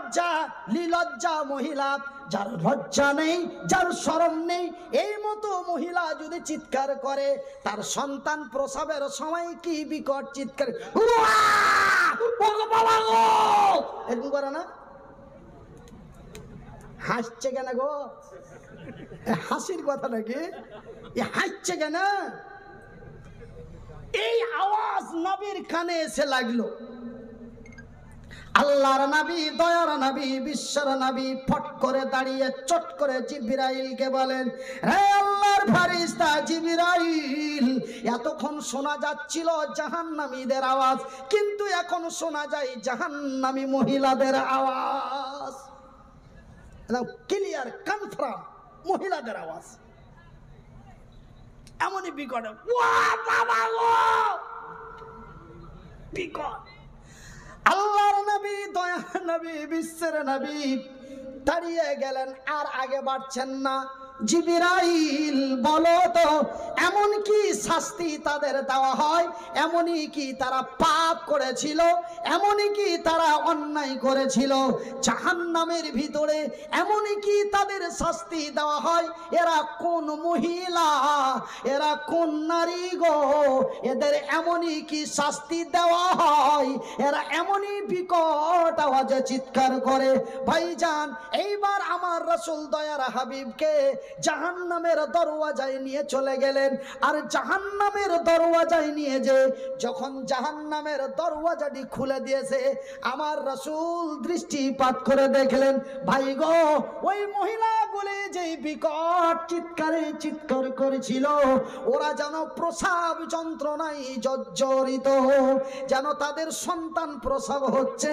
লজ্জা লিলজ্জা মহিলা, যার লজ্জা নেই, যার শরম নেই, এই মতো মহিলা যদি চিৎকার করে, তার সন্তান প্রসবের সময় কি বিকট চিৎকার, এরকম করে না? হাসছে কেন গো? হাসির কথা নাকি? হাসছে কেন? এই আওয়াজ নবীর কানে এসে লাগলো। আল্লাহর নবী, দয়ার নবী, বিশ্বর নবী ফট করে দাঁড়িয়ে চট করে জিবরাইলকে বলেন, হে আল্লাহর ফেরেশতা জিবরাইল, এতক্ষণ শোনা যাচ্ছিল জাহান্নামীদের আওয়াজ, কিন্তু এখন শোনা যায় জাহান্নামী মহিলাদের আওয়াজ। ক্লিয়ার কনফার্ম মহিলাদের আওয়াজ। এমনই বিকট, বিকট। আল্লাহর নবী, দয়ার নবী, বিশ্বের নবী দাঁড়িয়ে গেলেন, আর আগে বাড়ছেন না। জিবরাইল বলো তো, এমন কি শাস্তি তাদের দেওয়া হয়? এমনই কি তারা পাপ করেছিল? এমনই কি তারা অন্যায় করেছিল? জাহান্নামের ভিতরে এমনই কি তাদের শাস্তি দেওয়া হয়? এরা কোন মহিলা, এরা কোন নারী গো? এদের এমনই কি শাস্তি দেওয়া হয়? এরা এমনই বিকট আওয়াজে চিৎকার করে। ভাইজান, এইবার আমার রাসূল দয়ার হাবিবকে জাহান্নামের দরওয়াজায় নিয়ে চলে গেলেন। আর জাহান্নামের দরওয়াজায় নিয়ে যে যখন জাহান্নামের দরওয়াজাটি খুলে দিয়েছে, আমার রাসূল দৃষ্টিপাত করে দেখলেন, ভাই গো, ওই মহিলাগুলি যেই বিকট চিৎকারে চিৎকার করেছিল, ওরা যেন প্রসব যন্ত্রণায় জর্জরিত, যেন তাদের সন্তান প্রসব হচ্ছে।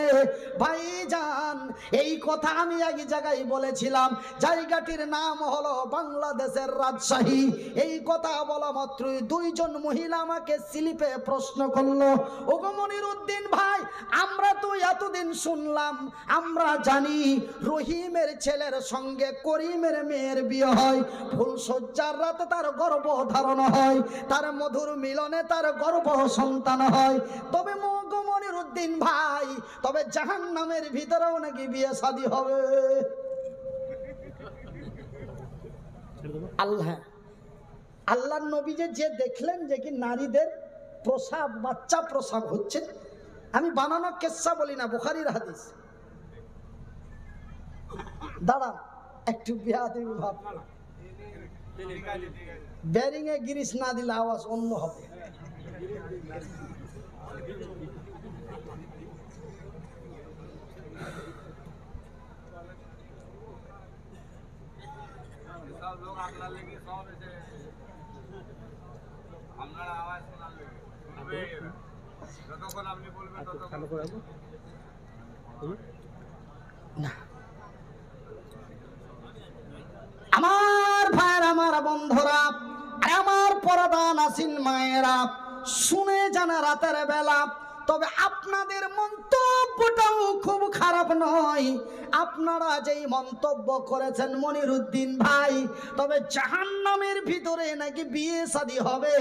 ভাইজান, এই কথা আমি এক জায়গায় বলেছিলাম, জায়গাটির নাম হলো বাংলাদেশের রাজশাহী। এই কথা বলা মাত্রই দুইজন মহিলা আমাকে স্লিপে প্রশ্ন করলো, ওগো মনিরউদ্দিন ভাই, আমরা তো এতদিন শুনলাম, আমরা জানি রহিমের ছেলের সঙ্গে করিমের মেয়ের বিয়ে হয়, ফুলসজ্জার রাতে তার গর্ভ ধারণ হয়, তার মধুর মিলনে তার গর্ভ সন্তান হয়, তবে ওগো মনিরউদ্দিন ভাই, তবে জাহান্নামের ভিতরেও নাকি বিয়ে শাদী হবে? আল্লাহর নবী যে দেখলেন যে কি নারীদের প্রসাব, বাচ্চা প্রসাব হচ্ছে। আমি বানানো কেসা বলি না, বুখারীর হাদিস। দাঁড়ান একটু, বিয়াদবি ভাব, ব্যারিং এ গিরিশ না দিলে আওয়াজ অন্য হবে। আমার ভাইয়ের, আমার বন্ধুরা, আমার পর্দা নাসিন মায়েরা, শুনে জানা রাতের বেলা, তবে আপনাদের মন্তব্যটাও খুব খারাপ নয়। আপনারা যেই মন্তব্য করেছেন মনিরউদ্দিন ভাই, তবে জাহান্নামের ভিতরে নাকি বিয়ে শাদী হবে,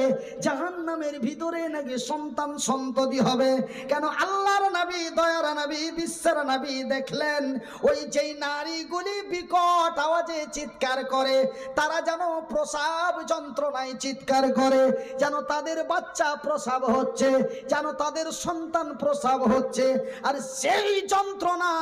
জাহান্নামের ভিতরে নাকি সন্তান সন্ততি হবে। কেন? আল্লাহর নবী, দয়ার নবী, বিশ্বের নবী দেখলেন ওই যেই নারীগুলি বিকট আওয়াজে চিৎকার করে, তারা যেন প্রসব যন্ত্রণায় চিৎকার করে, যেন তাদের বাচ্চা প্রসব হচ্ছে, যেন তাদের সন্তান প্রসব হচ্ছে। আর সেই যন্ত্রণা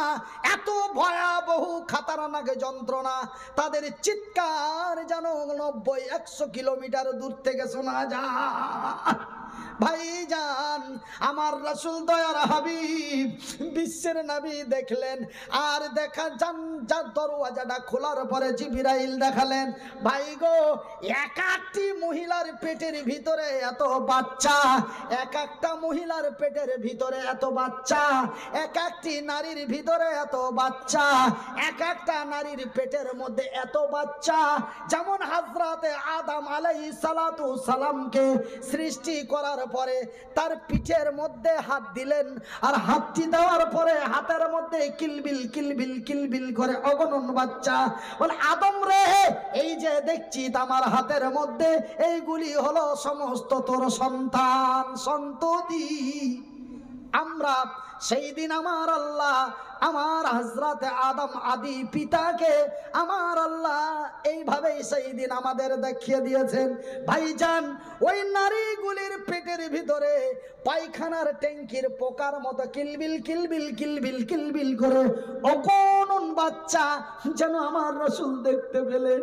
এত ভয়াবহ খাতারনাক যন্ত্রণা, তাদের চিৎকার যেন 90-100 কিলোমিটার দূর থেকে শোনা যায়। ভাইজান, আমার রাসূল দয়ার হাবিব বিশ্বের নবী দেখলেন, আর দেখা যার দরওয়াজাটা খোলার পরে জিবরাইল দেখালেন, ভাই গো, এক একটি মহিলার পেটের ভিতরে এত বাচ্চা, এক একটা মহিলার পেটের ভিতরে এত বাচ্চা, এক একটি নারীর ভিতরে এত বাচ্চা, এক একটা নারীর পেটের মধ্যে এত বাচ্চা। যেমন হযরতে আদম আলাইহিস সালাতু সালামকে সৃষ্টি করার পরে তার পিঠের মধ্যে হাত দিলেন, আর হাতটি দেওয়ার পরে হাতের মধ্যে কিলবিল কিলবিল কিলবিল করে অগণন বাচ্চা। বলে, আদম রে, এই যে দেখছি আমার হাতের মধ্যে, এইগুলি হলো সমস্ত তোর সন্তান সন্ততি। আমরা সেই দিন আমার আল্লাহ আমার হযরত আদম আদি পিতাকে আমার আল্লাহ এইভাবেই সেই দিন আমাদের দেখিয়ে দিয়েছেন। ভাইজান, ওই নারীগুলির পেটের ভিতরে পায়খানার ট্যাঙ্কির পোকার মতো কিলবিল কিলবিল কিলবিল কিলবিল করে অকোন বাচ্চা যেন আমার রাসূল দেখতে পেলেন।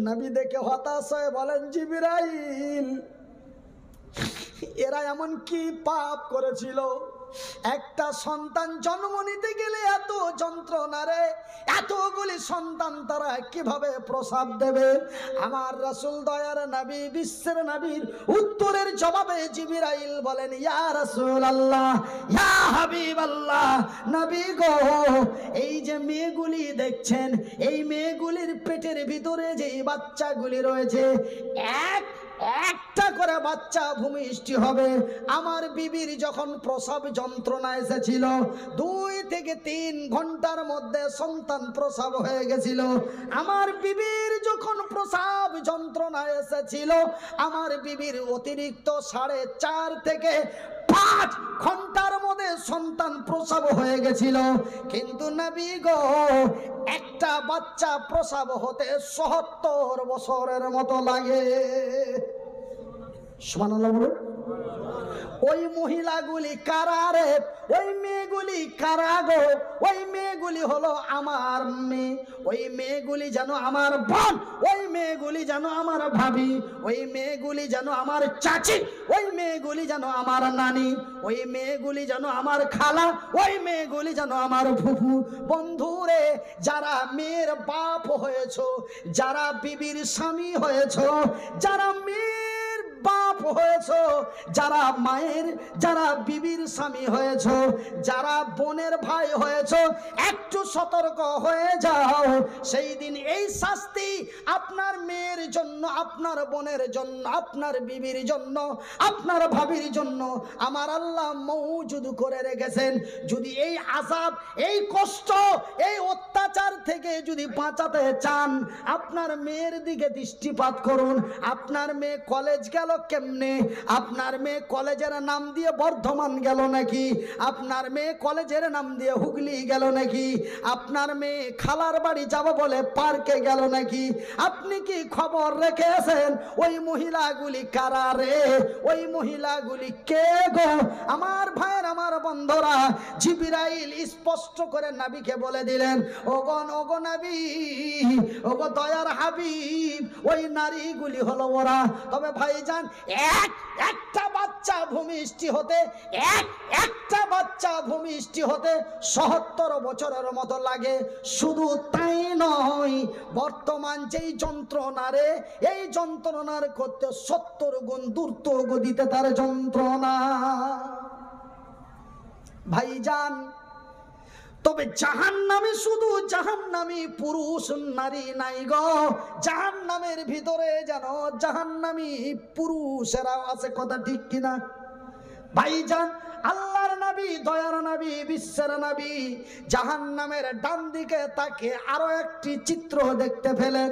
নবী দেখে হতাশ হয়ে বলেন, জিবরাইল, এরা এমন কি পাপ করেছিল? একটা সন্তান জন্ম নিতে গেলে এত যন্ত্রণা রে, এতগুলি সন্তান তারা কিভাবে প্রসাব দেবে? আমার রাসূল দয়ার নবী, বিশ্বের নবীর উত্তরের জবাবে জিবরাইল বলেন, ইয়া রাসূলুল্লাহ, ইয়া হাবিবাল্লাহ, নবী গো, এই যে মেয়েগুলি দেখছেন, এই মেয়েগুলির পেটের ভিতরে যে বাচ্চাগুলি রয়েছে, একটা করে বাচ্চা ভূমিষ্ঠ হবে। আমার বিবির যখন প্রসব যন্ত্রণা এসেছিল 2 থেকে 3 ঘন্টার মধ্যে সন্তান প্রসব হয়ে গেছিল। আমার বিবির যখন প্রসব যন্ত্রণা এসেছিল, আমার বিবির অতিরিক্ত 4.5 থেকে 5 ঘন্টার মধ্যে সন্তান প্রসব হয়ে গেছিল। কিন্তু নবী গো, একটা বাচ্চা প্রসব হতে 70 বছরের মতো লাগে। সুবহানাল্লাহ বলুন। ওই মহিলাগুলি কারা রে? ওই মেয়েগুলি কারা গো? ওই মেয়েগুলি হলো আমার মেয়ে। ওই মেয়েগুলি যেন আমার বোন, ওই মেয়েগুলি যেন আমার ভাবি, ওই মেয়েগুলি যেন আমার চাচি, ওই মেয়েগুলি যেন আমার নানি, ওই মেয়েগুলি যেন আমার খালা, ওই মেয়েগুলি যেন আমার ফুফু। বন্ধুরে, যারা মেয়ের বাপ হয়েছো, যারা বিবির স্বামী হয়েছো, যারা মেয়ের বাপ হয়েছো, যারা মায়ের, যারা বিবির স্বামী হয়েছো, যারা বোনের ভাই হয়েছো, একটু সতর্ক হয়ে যাও। সেই দিন এই শাস্তি আপনার মেয়ের জন্য, আপনার বোনের জন্য, আপনার বিবির জন্য, আপনার ভাবির জন্য আমার আল্লাহ মওজুদ করে রেখেছেন। যদি এই আযাব, এই কষ্ট, এই অত্যাচার থেকে যদি বাঁচাতে চান, আপনার মেয়ের দিকে দৃষ্টিপাত করুন। আপনার মেয়ে কলেজ গেল কেমনে? আপনার মেয়ে কলেজের নাম দিয়ে বর্ধমান গেল নাকি? আপনার মেয়ে কলেজের নাম দিয়ে হুগলি গেল নাকি? আপনার মেয়ে খালার বাড়ি যাব বলে পার্কে গেল নাকি? আপনি কি খবর রেখেছেন? ওই মহিলাগুলি কারা রে? ওই মহিলাগুলি কে গো? আমার ভাইয়ের, আমার বন্ধুরা, জিবরাইল স্পষ্ট করে নবীকে বলে দিলেন, ওগো নবী, ওগো দয়ার হাবিব, ওই নারীগুলি হলো ওরা। তবে ভাইজান, একটা বাচ্চা ভূমিষ্ঠ হতে, একটা বাচ্চা ভূমিষ্ঠ হতে 70 বছরের মতো লাগে। শুধু তাই নয়, বর্তমান যেই যন্ত্রণা রে, এই যন্ত্রণার করতে 70 গুণ দ্রুত গতিতে তার যন্ত্রণা। ভাইজান, তবে জাহান্নামে শুধু জাহান্নামী পুরুষ নারী নাই গো, জাহান্নামের ভিতরে যেন জাহান্নামী পুরুষেরা আছে। কথা ঠিক কিনা ভাইজান? আল্লাহর নবী, দয়ার নবী, বিশ্বের নবী জাহান্নামের ডান দিকে তাকে আরো একটি চিত্র দেখতে পেলেন।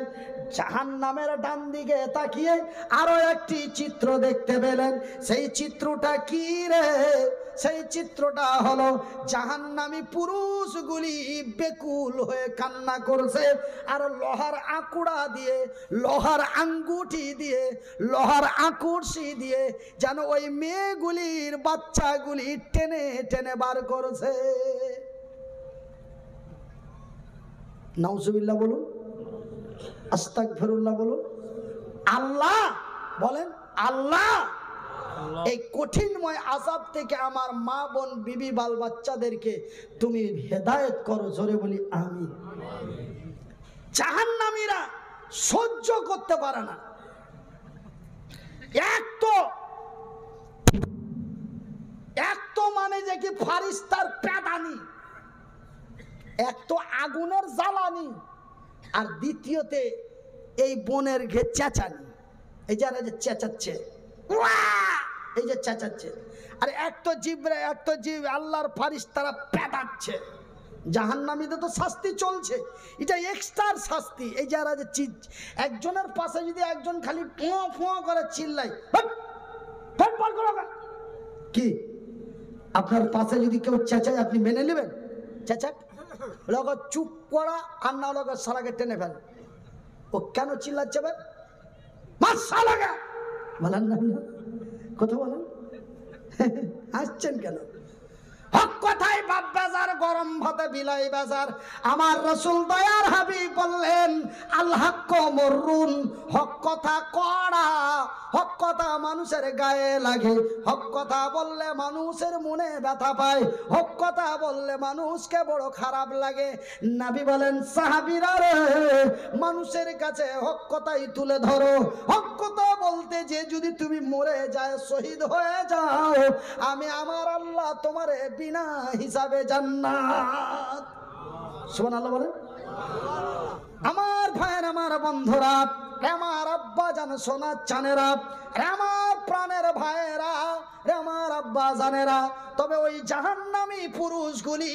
জাহান্নামের ডান দিকে তাকিয়ে আরো একটি চিত্র দেখতে পেলেন। সেই চিত্রটা কি রে? সেই চিত্রটা হলো জাহান্নামী পুরুষগুলি বেকুল হয়ে কান্না করছে, আর লোহার আকুড়া দিয়ে, লোহার আঙ্গুঠি দিয়ে, লোহার আকুড়ি দিয়ে যেন ওই মেয়েগুলির বাচ্চাগুলি টেনে টেনে বার করছে। নাউজুবিল্লাহ বলুন, আস্তাগফিরুল্লাহ বলুন। আল্লাহ বলেন, আল্লাহ এই কঠিনময় আযাব থেকে আমার মা বোন বিবি বাল বাচ্চাদেরকে তুমি হেদায়েত করো। জোরে বলি আমিন। জাহান্নামীরা সহ্য করতে পারে না। এক তো মানে যে কি ফারিস্তার প্যাদানি, এক তো আগুনের জ্বালানি, আর দ্বিতীয়তে এই বোনের ঘে চেঁচানি। এই যারা যে চেঁচাচ্ছে, এই যে চেঁচাচ্ছে, আর এক তো জিবরে, এক তো জিব আল্লাহর ফারিস্তারা পেটাচ্ছে। জাহান্নামীদের তো শাস্তি চলছে, এটা এক্সট্রা শাস্তি। এই যারা যে একজনের পাশে যদি একজন খালি ফোঁ ফোঁ করে চিল্লাই, কি আপনার পাশে যদি কেউ চেঁচায় আপনি মেনে নেবেন? চেঁচাক, লোক চুপ করা, আর না লোক সারাকে টেনে ফেল। ও কেন চিল্লাচ্ছে? বলেন না, কথা বলেন, আসছেন কেন? হক কথাই বাপ বাজার, গরম ভাতে বিলাই বাজার। আমার রাসূল দয়ার হাবিব বললেন, আল হক মররুন, হক কথা কড়া, হক কথা মানুষের গায়ে লাগে, হক কথা বললে মানুষের মনে ব্যথা পায়, হক কথা বললে মানুষকে বড় খারাপ লাগে। নবী বলেন, সাহাবীরা রে, মানুষের কাছে হক কথাই তুলে ধরো। হক কথা বলতে যে যদি তুমি মরে যায়, শহীদ হয়ে যাও, আমি আমার আল্লাহ তোমারে বিনা হিসাবে জান্নাত। সুবহানাল্লাহ বলেন। আমার ভাইয়ের, আমার বন্ধুরা, আমার আব্বা জান, সোনা চানেরা, আমার প্রাণের ভাইয়েরা, আমার আব্বা জানেরা, তবে ওই জাহান্নামী পুরুষগুলি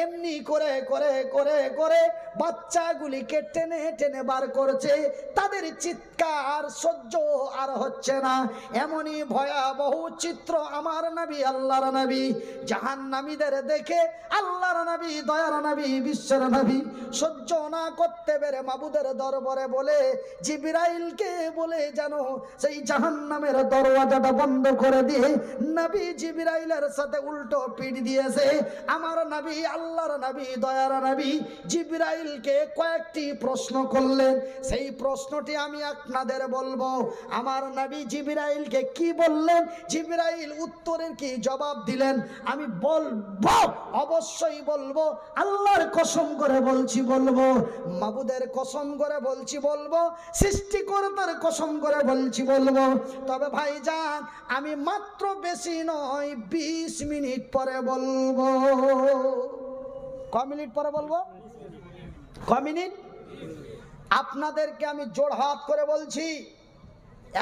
এমনি করে করে করে করে বাচ্চাগুলিকে টেনে টেনে বার করছে। তাদের চিৎকার সহ্য আর হচ্ছে না। এমনই ভয়াবহ চিত্র আমার নবী, আল্লাহর নবী, জাহান্নামীদের দেখে আল্লাহর নবী, দয়ার নবী, বিশ্বের নবী সহ্য না করতে পেরে মাবুদের দরবারে বলে, জিবরাইলকে বলে যেন সেই জাহান্নামের দরওয়াজাটা বন্ধ করে দিয়ে নবী জিবরাইলের সাথে উল্টো পিঠ দিয়েছে। আমার নবী, আল্লাহর নবী, দয়ার নবী জিবরাইলকে কয়েকটি প্রশ্ন করলেন। সেই প্রশ্নটি আমি আপনাদের বলবো। আমার নবী জিবরাইলকে কি বললেন, জিবরাইল উত্তরের কি জবাব দিলেন, আমি বলবো, অবশ্যই বলবো। আল্লাহর কসম করে বলছি বলবো, মাবুদের কসম করে বলছি বলবো, সৃষ্টিকর্তার কসম করে বলছি বলবো। তবে ভাইজান, আমি মাত্র বেশি নয় 20 মিনিট পরে বলবো। ক মিনিট পরে বলবো? ক মিনিট? আপনাদেরকে আমি জোড়হাত করে বলছি,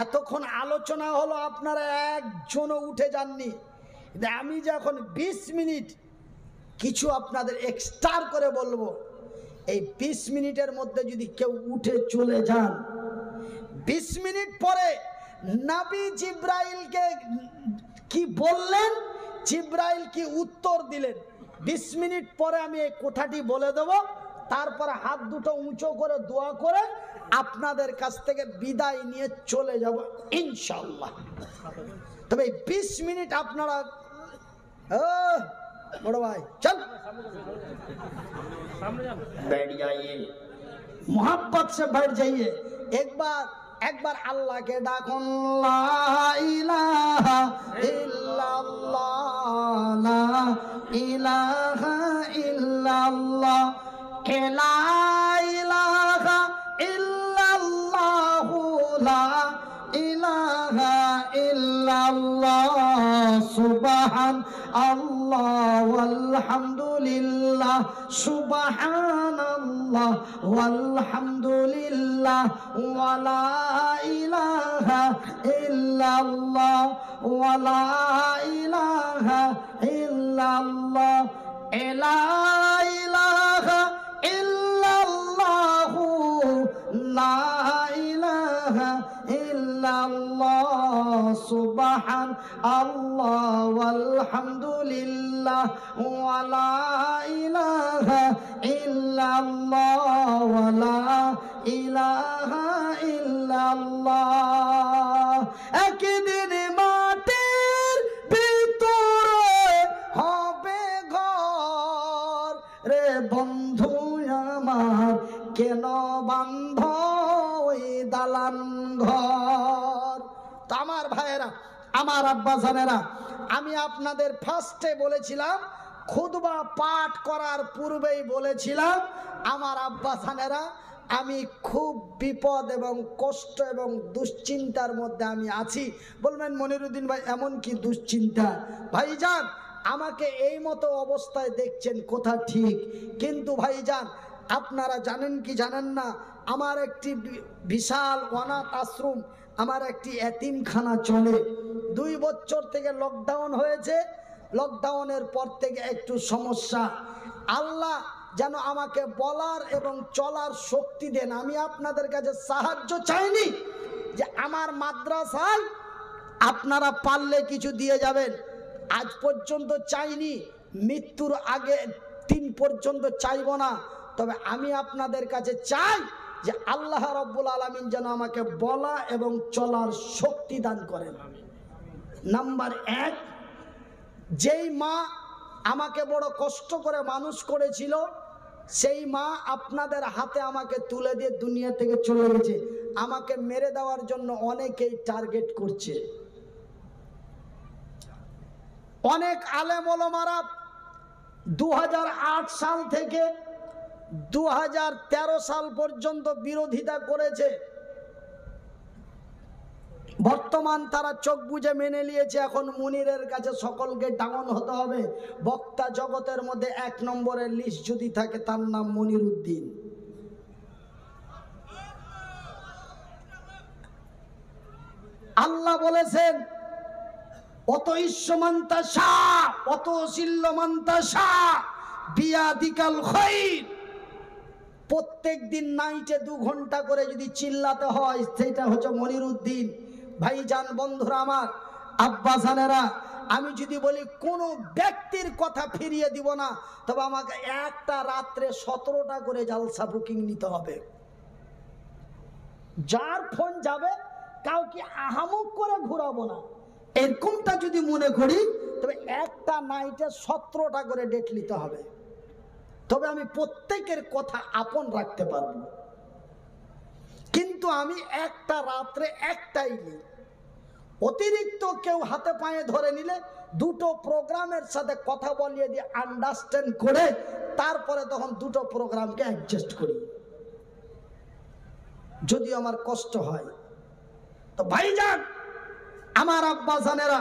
এতক্ষণ আলোচনা হলো, আপনারা একজনও উঠে যাননি। আমি যখন 20 মিনিট কিছু আপনাদের এক্সট্রা করে বলবো, এই 20 মিনিটের মধ্যে যদি কেউ উঠে চলে যান, 20 মিনিট পরে নবী জিবরাইলকে কি বললেন, জিবরাইল কি উত্তর দিলেন, 20 মিনিট পরে আমি এই কথাটি বলে দেব। তারপরে হাত দুটো উঁচু করে দোয়া করে আপনাদের কাছ থেকে বিদায় নিয়ে চলে যাব ইনশাআল্লাহ। তবে 20 মিনিট আপনারা, बड़ो भाई चल बैठ जाइए, मोहब्बत से बैठ जाइए। एक बार अल्लाह के डाकुन, ला इलाहा इल्लल्लाह, ला इलाहा इल्लल्लाह, ला इलाहा इल्लल्लाह, ला इलाहा इल्लल्लाह, सुबहान अल्लाह वल्हम्दुलिल्लाह, सुबहान अल्लाह वल्हम्दुलिल्लाह, वला इलाहा इल्लल्लाह, वला इलाहा इल्लल्लाह, ला इलाहा इल्लल्लाह, ला इलाहा इल्लल्लाह, सुबहान अल्लाह वल्हम्दुलिल्लाह, वला इलाहा इल्लल्लाह, वला इलाहा इल्लल्लाह। একদিন মাটির ভিতরে হবে ঘর রে বন্ধু আমার, কেন বান্ধ ওই দালান ঘর। তো আমার ভাইয়েরা, আমার আব্বা জানেরা, আমি আপনাদের ফার্স্টে বলেছিলাম, খুতবা পাঠ করার পূর্বেই বলেছিলাম, আমার আব্বা জানেরা, আমি খুব বিপদ এবং কষ্ট এবং দুশ্চিন্তার মধ্যে আমি আছি। বলবেন মনিরুদ্দিন ভাই এমন কি দুশ্চিন্তা? ভাইজান, আমাকে এই মতো অবস্থায় দেখছেন, কথা ঠিক, কিন্তু ভাইজান আপনারা জানেন কি জানেন না, আমার একটি বিশাল অনাথ আশ্রম, আমার একটি এতিমখানা চলে। 2 বছর থেকে লকডাউন হয়েছে, লকডাউনের পর থেকে একটু সমস্যা। আল্লাহ যেন আমাকে বলার এবং চলার শক্তি দেন। আমি আপনাদের কাছে সাহায্য চাইনি যে আমার মাদ্রাসায় আপনারা পারলে কিছু দিয়ে যাবেন, আজ পর্যন্ত চাইনি, মৃত্যুর আগে দিন পর্যন্ত চাইব না। তবে আমি আপনাদের কাছে চাই যে আল্লাহ রাব্বুল আলামিন যেন আমাকে বলা এবং চলার শক্তি দান করেন। নাম্বার 1, যেই মা আমাকে বড় কষ্ট করে মানুষ করেছিল, সেই মা আপনাদের হাতে আমাকে তুলে দিয়ে দুনিয়া থেকে চলে গেছে। আমাকে মেরে দেওয়ার জন্য অনেকেই টার্গেট করছে। অনেক আলেম ওলামারা 2008 সাল থেকে 2013 সাল পর্যন্ত বিরোধিতা করেছে। বর্তমান তারা চোখ বুজে মেনে নিয়েছে এখন মুনিরের কাছে সকলকে ডাউন হতে হবে। বক্তা জগতের মধ্যে 1 নম্বরের লিস্ট যদি থাকে তার নাম মনির উদ্দিন। আল্লাহ বলেছেন অত ইশ্বমন্তাসা অত শিল্লমন্তাসা বিয়াদিকাল খায়র। প্রত্যেক দিন নাইটে 2 ঘন্টা করে যদি চিল্লাতে হয় সেটা হচ্ছে মনির উদ্দিন। ভাইজান, বন্ধুরা আমার, আব্বাজানেরা, আমি যদি বলি কোনো ব্যক্তির কথা ফিরিয়ে দিব না, তবে আমাকে একটা রাত্রে 17টা করে জালসা বুকিং নিতে হবে। যার ফোন যাবে কাউকে আহামুক করে ঘুরাবো না, এরকমটা যদি মনে করি তবে একটা নাইটে 17টা করে ডেট নিতে হবে। তবে আমি প্রত্যেকের কথা আপন রাখতে পারবো, কিন্তু আমি একটা রাত্রে একটাই নিই। অতিরিক্ত কেউ হাতে পায়ে ধরে নিলে 2টো প্রোগ্রামের সাথে কথা বলিয়ে দিয়ে আন্ডারস্ট্যান্ড করে তারপরে তখন 2টো প্রোগ্রামকে অ্যাডজাস্ট করি, যদি আমার কষ্ট হয়। তো ভাইজান, আমার আব্বাজানেরা,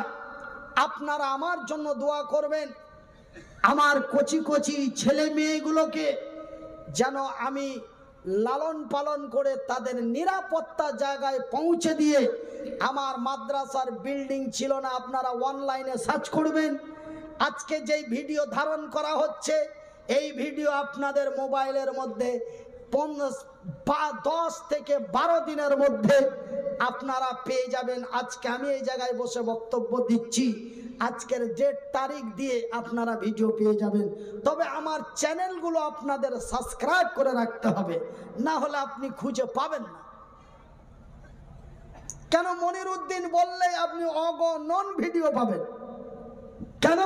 আপনারা আমার জন্য দোয়া করবেন। আমার কচি কচি ছেলে মেয়েগুলোকে যেন আমি লালন পালন করে তাদের নিরাপত্তা জায়গায় পৌঁছে দিয়ে, আমার মাদ্রাসার বিল্ডিং ছিল না, আপনারা অনলাইনে সার্চ করবেন। আজকে যেই ভিডিও ধারণ করা হচ্ছে এই ভিডিও আপনাদের মোবাইলের মধ্যে 10 থেকে 12 দিনের মধ্যে আপনারা পেয়ে যাবেন। আজকে আমি এই জায়গায় বসে বক্তব্য দিচ্ছি, আজকের ডেট তারিখ দিয়ে আপনারা ভিডিও পেয়ে যাবেন। তবে আমার চ্যানেলগুলো আপনাদের সাবস্ক্রাইব করে রাখতে হবে, না হলে আপনি খুঁজে পাবেন না। কেন মনির উদ্দিন বললেই আপনি অগণন ভিডিও পাবেন? কেন?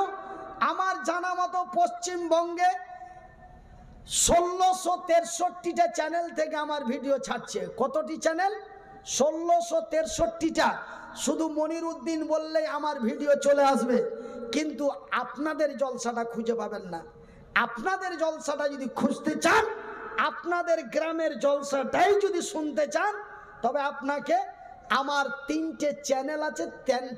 আমার জানা মতো পশ্চিমবঙ্গে 1663টা চ্যানেল থেকে আমার ভিডিও ছাড়ছে। কতটি চ্যানেল? 1663টা। শুধু মনির উদ্দিন বললেই আমার ভিডিও চলে আসবে, কিন্তু আপনাদের জলসাটা খুঁজে পাবেন না। আপনাদের জলসাটা যদি খুঁজতে চান, আপনাদের গ্রামের জলসাটাই যদি শুনতে চান, তবে আপনাকে আমার 3টে চ্যানেল আছে,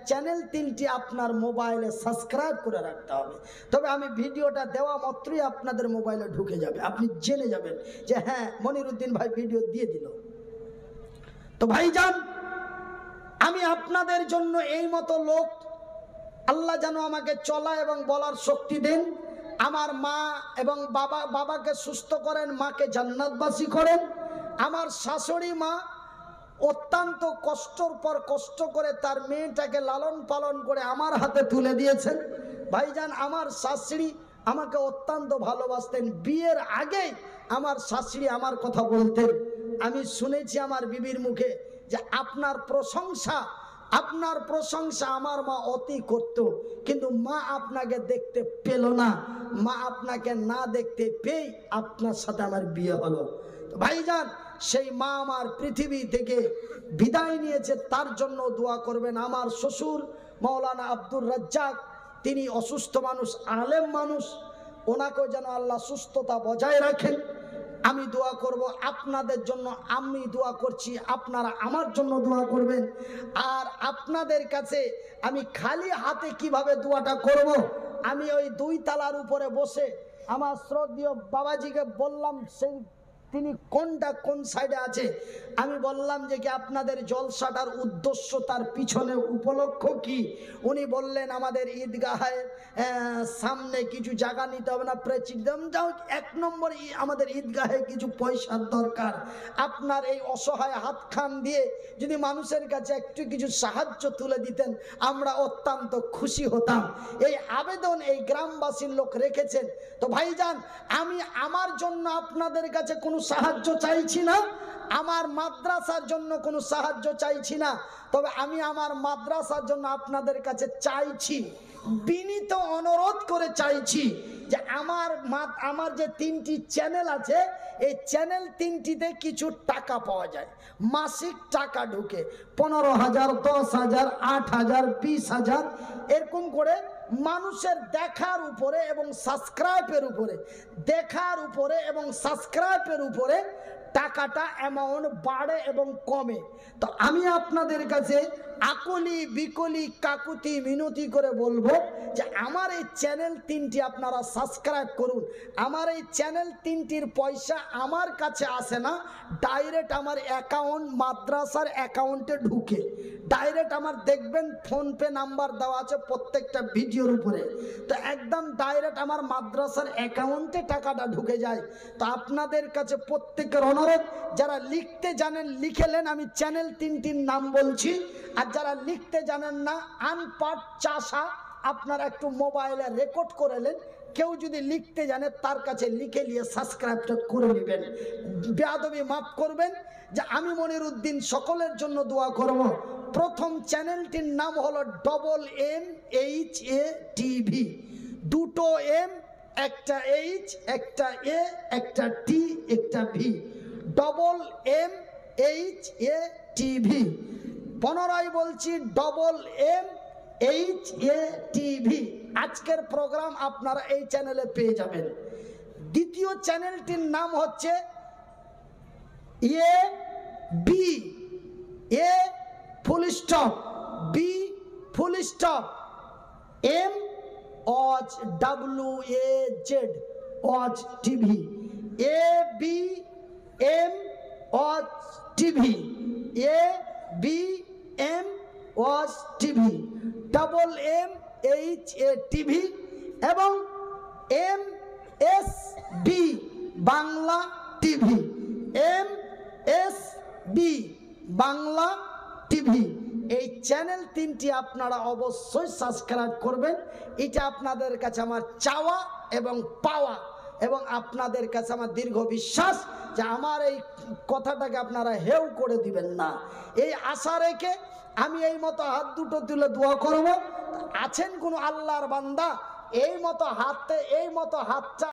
চ্যানেল 3টি আপনার মোবাইলে সাবস্ক্রাইব করে রাখতে হবে। তবে আমি ভিডিওটা দেওয়া মাত্রই আপনাদের মোবাইলে ঢুকে যাবে, আপনি জেনে যাবেন যে হ্যাঁ মনির উদ্দিন ভাই ভিডিও দিয়ে দিল। তো ভাইজান, আমি আপনাদের জন্য এই মতো লোক আল্লাহ যেন আমাকে চলা এবং বলার শক্তি দেন। আমার মা এবং বাবাকে সুস্থ করেন, মাকে জান্নাতবাসী করেন। আমার শাশুড়ি মা অত্যন্ত কষ্টর পর কষ্ট করে তার মেয়েটাকে লালন পালন করে আমার হাতে তুলে দিয়েছেন। ভাইজান, আমার শাশুড়ি আমাকে অত্যন্ত ভালোবাসতেন। বিয়ের আগেই আমার শাশুড়ি আমার কথা বলতেন। আমি শুনেছি আমার বিবির মুখে যে আপনার প্রশংসা আমার মা অতি করত, কিন্তু মা আপনাকে দেখতে পেল না। মা আপনাকে না দেখতে পেয়ে আপনার সাথে আমার বিয়ে হলো। ভাইজান, সেই মা আমার পৃথিবী থেকে বিদায় নিয়েছে, তার জন্য দোয়া করবেন। আমার শ্বশুর মাওলানা আব্দুর রাজ্জাক, তিনি অসুস্থ মানুষ, আলেম মানুষ, ওনাকেও যেন আল্লাহ সুস্থতা বজায় রাখেন। আমি দোয়া করব আপনাদের জন্য, আমি দোয়া করছি, আপনারা আমার জন্য দোয়া করবেন। আর আপনাদের কাছে আমি খালি হাতে কিভাবে দোয়াটা করব, আমি ওই 2 তালার উপরে বসে আমার শ্রদ্ধেয় বাবাজিকে বললাম, সেই তিনি কোনটা কোন সাইডে আছে। আমি বললাম যে কি আপনাদের জলসাটার উদ্দেশ্য, তার পিছনে উপলক্ষ কি? উনি বললেন আমাদের ঈদগাহের সামনে কিছু জায়গা নিতে হবে না, প্রেসিডেন্ট যাও, 1 নম্বর আমাদের ঈদগাহে কিছু পয়সার দরকার। আপনার এই অসহায় হাতখান দিয়ে যদি মানুষের কাছে একটু কিছু সাহায্য তুলে দিতেন আমরা অত্যন্ত খুশি হতাম। এই আবেদন এই গ্রামবাসীর লোক রেখেছেন। তো ভাইজান, আমি আমার জন্য আপনাদের কাছে কোনো সাহায্য চাইছি না, আমার মাদ্রাসার জন্য কোনো সাহায্য চাইছি না, তবে আমি আমার মাদ্রাসার জন্য আপনাদের কাছে চাইছি, বিনীত অনুরোধ করে চাইছি যে আমার যে 3টি চ্যানেল আছে, এই চ্যানেল 3টিতে কিছু টাকা পাওয়া যায়, মাসিক টাকা ঢুকে 15,000, 10,000, 8,000, 20,000 এরকম করে মানুষের দেখার উপরে এবং সাবস্ক্রাইবের উপরে, দেখার উপরে এবং সাবস্ক্রাইবের উপরে টাকাটা অ্যামাউন্ট বাড়ে এবং কমে। তো আমি আপনাদের কাছে আকলি বিকলি কাকুতি মিনতি করে বলবো যে আমার এই চ্যানেল 3টি আপনারা সাবস্ক্রাইব করুন। আমার এই চ্যানেল 3টির পয়সা আমার কাছে আসে না, ডাইরেক্ট আমার অ্যাকাউন্ট, মাদ্রাসার অ্যাকাউন্টে ঢুকে ডাইরেক্ট আমার দেখবেন ফোনপে নাম্বার দেওয়া আছে প্রত্যেকটা ভিডিওর উপরে, তো একদম ডাইরেক্ট আমার মাদ্রাসার অ্যাকাউন্টে টাকাটা ঢুকে যায়। তো আপনাদের কাছে প্রত্যেকের অনুরোধ, যারা লিখতে জানেন লিখেলেন, আমি চ্যানেল 3টির নাম বলছি, আর যারা লিখতে জানেন না, আনপাঠ চাষা, আপনারা একটু মোবাইলে রেকর্ড করেলেন, কেউ যদি লিখতে জানে তার কাছে লিখে নিয়ে সাবস্ক্রাইবটা করে নেবেন। বেয়াদবি মাফ করবেন যে আমি মনিরউদ্দিন সকলের জন্য দোয়া করব। প্রথম চ্যানেলটির নাম হলো MMHA TV, 2টো M, একটা H, একটা A, একটা T, একটা V, MMHA TV। পুনরায় বলছি, MMHA TV। আজকের প্রোগ্রাম আপনারা এই চ্যানেলে পেয়ে যাবেন। দ্বিতীয় চ্যানেলটির নাম হচ্ছে AB, A full stop, B full stop, M watch, WAZ watch TV, ABM watch TV, ABM watch TV, MMHA TV এবং MSB Bangla TV, MSB Bangla TV। এই চ্যানেল 3টি আপনারা অবশ্যই সাবস্ক্রাইব করবেন। এটা আপনাদের কাছে আমার চাওয়া এবং পাওয়া, এবং আপনাদের কাছে আমার দীর্ঘ বিশ্বাস যে আমার এই কথাটাকে আপনারা হেউ করে দিবেন না। এই আশা রেখে আমি এই মতো হাত দুটো তুলে দোয়া করব। আছেন কোনো আল্লাহর বান্দা এই মতো হাতে, এই মতো হাতটা